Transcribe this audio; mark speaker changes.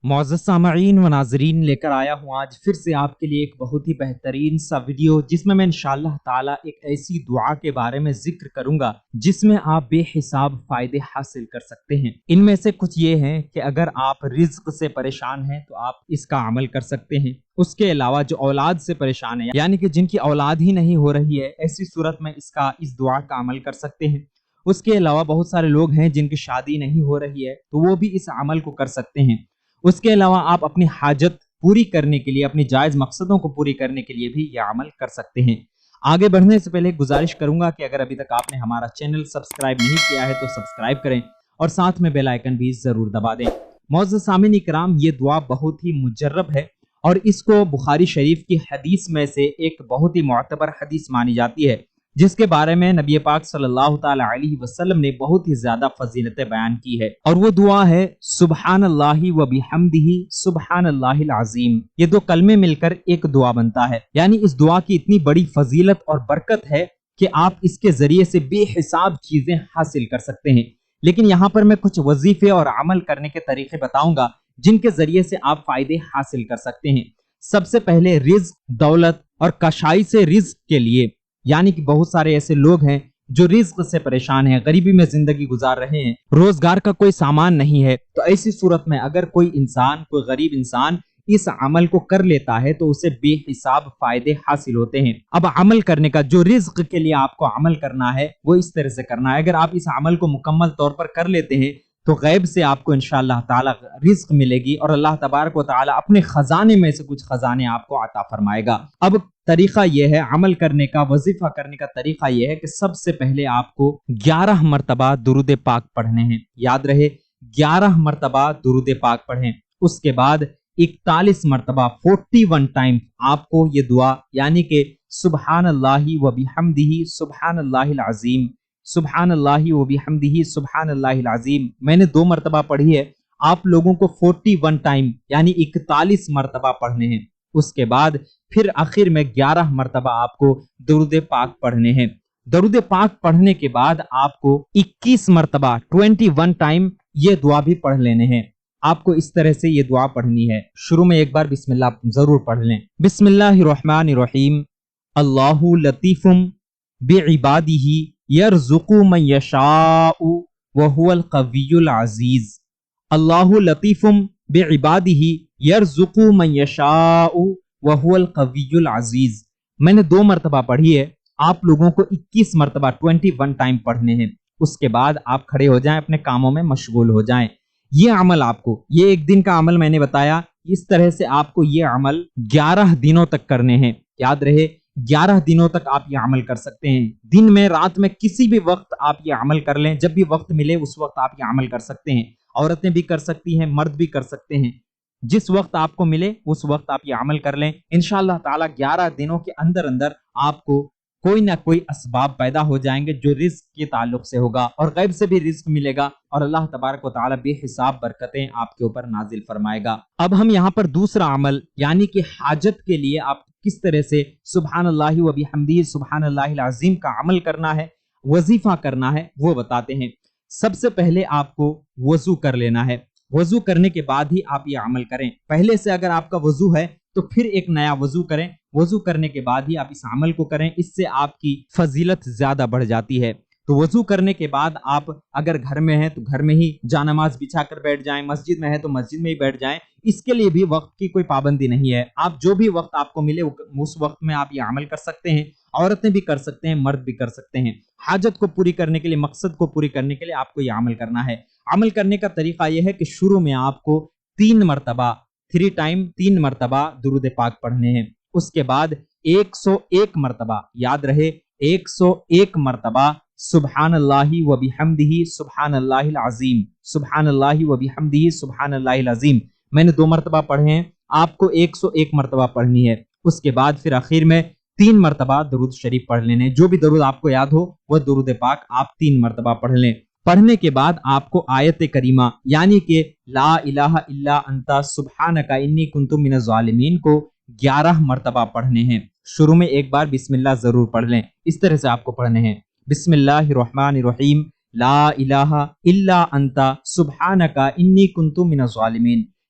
Speaker 1: معزز سامعین و ناظرین، لے کر آیا ہوں آج پھر سے آپ کے لیے ایک بہت ہی بہترین سا ویڈیو، جس میں انشاءاللہ تعالی ایک ایسی دعا کے بارے میں ذکر کروں گا جس میں آپ بے حساب فائدے حاصل کر سکتے ہیں۔ ان میں سے کچھ یہ ہیں کہ اگر آپ رزق سے پریشان ہیں تو آپ اس کا عمل کر سکتے ہیں۔ اس کے علاوہ جو اولاد سے پریشان ہیں، یعنی کہ جن کی اولاد ہی نہیں ہو رہی ہے، ایسی صورت میں اس دعا کا عمل کر سکتے ہیں۔ اس کے علاوہ بہت سارے لوگ ہیں جن کی شادی نہیں ہو رہی ہے، تو وہ بھی اس عمل کو کر سکتے ہیں۔ اس کے علاوہ آپ اپنی حاجت پوری کرنے کے لیے، اپنی جائز مقصدوں کو پوری کرنے کے لیے بھی یہ عمل کر سکتے ہیں۔ آگے بڑھنے سے پہلے گزارش کروں گا کہ اگر ابھی تک آپ نے ہمارا چینل سبسکرائب نہیں کیا ہے تو سبسکرائب کریں اور ساتھ میں بیل آئیکن بھی ضرور دبا دیں۔ معزز سامعین اکرام، یہ دعا بہت ہی مجرب ہے اور اس کو بخاری شریف کی حدیث میں سے ایک بہت ہی معتبر حدیث مانی جاتی ہے، جس کے بارے میں نبی پاک صلی اللہ تعالی علیہ وسلم نے بہت ہی زیادہ فضیلتیں بیان کی ہے، اور وہ دعا ہے سبحان اللہ و بحمدہ سبحان اللہ العظیم۔ یہ دو کلمے مل کر ایک دعا بنتا ہے، یعنی اس دعا کی اتنی بڑی فضیلت اور برکت ہے کہ آپ اس کے ذریعے سے بے حساب چیزیں حاصل کر سکتے ہیں۔ لیکن یہاں پر میں کچھ وظیفے اور عمل کرنے کے طریقے بتاؤں گا جن کے ذریعے سے آپ فائدے حاصل کر سکتے ہیں۔ سب سے پہلے رزق، دولت اور کشائی سے رزق کے لیے، یعنی کہ بہت سارے ایسے لوگ ہیں جو رزق سے پریشان ہیں، غریبی میں زندگی گزار رہے ہیں، روزگار کا کوئی سامان نہیں ہے، تو ایسی صورت میں اگر کوئی غریب انسان اس عمل کو کر لیتا ہے تو اسے بے حساب فائدے حاصل ہوتے ہیں۔ اب عمل کرنے کا، جو رزق کے لیے آپ کو عمل کرنا ہے وہ اس طرح سے کرنا ہے۔ اگر آپ اس عمل کو مکمل طور پر کر لیتے ہیں تو غیب سے آپ کو انشاءاللہ تعالی رزق ملے گی، اور اللہ تبارک و تعالی اپنے خزانے میں سے کچھ خزانے آپ کو عطا فرمائے گا۔ اب طریقہ یہ ہے عمل کرنے کا، وظیفہ کرنے کا طریقہ یہ ہے کہ سب سے پہلے آپ کو 11 مرتبہ درود پاک پڑھنے ہیں۔ یاد رہے، 11 مرتبہ درود پاک پڑھیں۔ اس کے بعد 41 مرتبہ 41 ٹائم آپ کو یہ دعا، یعنی کہ سبحان اللہ و بحمدہ سبحان اللہ العظیم، سبحان اللہ و بحمدہ سبحان اللہ العظیم، میں نے 2 مرتبہ پڑھی ہے، آپ لوگوں کو 41 ٹائم یعنی 41 مرتبہ پڑھنے ہیں۔ اس کے بعد پھر آخر میں 11 مرتبہ آپ کو درود پاک پڑھنے ہیں۔ درود پاک پڑھنے کے بعد آپ کو 21 مرتبہ 21 ٹائم یہ دعا بھی پڑھ لینے ہیں۔ آپ کو اس طرح سے یہ دعا پڑھنی ہے۔ شروع میں ایک بار بسم اللہ ضرور پڑھ لیں۔ بسم اللہ الرحمن الرحیم، اللہ لطیف بعبادہ یرزق من یشاء وہو القوی العزیز۔ اللہ لطیف بعبادہ یرزق من یشاء وہو القوی العزیز۔ میں نے 2 مرتبہ پڑھی ہے، آپ لوگوں کو 21 مرتبہ 21 ٹائم پڑھنے ہیں۔ اس کے بعد آپ کھڑے ہو جائیں، اپنے کاموں میں مشغول ہو جائیں۔ یہ عمل آپ کو، یہ ایک دن کا عمل میں نے بتایا، اس طرح سے آپ کو یہ عمل 11 دنوں تک کرنے ہیں۔ یاد رہے، 11 دنوں تک آپ یہ عمل کر سکتے ہیں۔ دن میں، رات میں، کسی بھی وقت آپ یہ عمل کر لیں، جب بھی وقت ملے اس وقت آپ یہ عمل کر سکتے ہیں۔ عورتیں بھی کر سکتی ہیں، مرد بھی کر سکتے ہیں، جس وقت آپ کو ملے اس وقت آپ یہ عمل کر لیں۔ انشاءاللہ تعالی 11 دنوں کے اندر آپ کو کوئی نہ کوئی اسباب پیدا ہو جائیں گے جو رزق کے تعلق سے ہوگا، اور غیب سے بھی رزق ملے گا، اور اللہ تبارک و تعالی بے حساب برکتیں آپ کے اوپر نازل فرمائے گا۔ اب ہم یہاں پر دوسرا عمل، یعنی کہ حاجت کے لیے آپ کس طرح سے سبحان اللہ و بحمدہ سبحان اللہ العظیم کا عمل کرنا ہے، وظیفہ کرنا ہے، وہ بتاتے ہیں۔ سب سے پہلے آپ کو وضو کر لینا ہے۔ وضو کرنے کے بعد ہی آپ یہ عمل کریں۔ پہلے سے اگر آپ کا وضو ہے تو پھر ایک نیا وضو کریں۔ وضو کرنے کے بعد ہی آپ اس عمل کو کریں، اس سے آپ کی فضیلت زیادہ بڑھ جاتی ہے۔ تو وضو کرنے کے بعد آپ اگر گھر میں ہیں تو گھر میں ہی جانماز بچھا کر بیٹھ جائیں، مسجد میں ہے تو مسجد میں ہی بیٹھ جائیں۔ اس کے لیے بھی وقت کی کوئی پابندی نہیں ہے، آپ جو بھی وقت آپ کو ملے اس وقت میں آپ یہ عمل کر سکتے ہیں۔ عورتیں بھی کر سکتے ہیں، مرد بھی کر سکتے ہیں۔ حاجت کو پوری کرنے کے لیے، مقصد کو پوری کرنے کے لیے آپ کو یہ عمل کرنا ہے۔ عمل کرنے کا طریقہ یہ ہے کہ شروع میں آپ کو 3 مرتبہ 3 مرتبہ درود پاک پڑھنے ہیں۔ اس کے بعد 101 مرتبہ، یاد رہے، 101 مرتبہ سبحان اللہ و بحمدہ سبحان اللہ العظیم، سبحان اللہ و بحمدہ سبحان اللہ العظیم۔ میں نے 2 مرتبہ پڑھے ہیں، آپ کو 101 مرتبہ پڑھنی ہے۔ اس کے بعد پھر آخر میں 3 مرتبہ درود شریف پڑھ لینے، جو بھی درود آپ کو یاد ہو وہ درود پاک آپ 3 مرتبہ پڑھ لیں۔ پڑھنے کے بعد آپ کو آیت کریمہ، یعنی کہ لا الہ الا انت سبحانک انی کنت من الظالمین کو 11 مرتبہ پڑھنے ہیں۔ شروع میں ایک بار بسم اللہ ضرور پڑھ لیں، اس طرح سے آپ کو پڑھنے ہیں۔ بسم اللہ الرحمن الرحیم، لا الہ الا انت سبحانک انی کنت من الظالمین،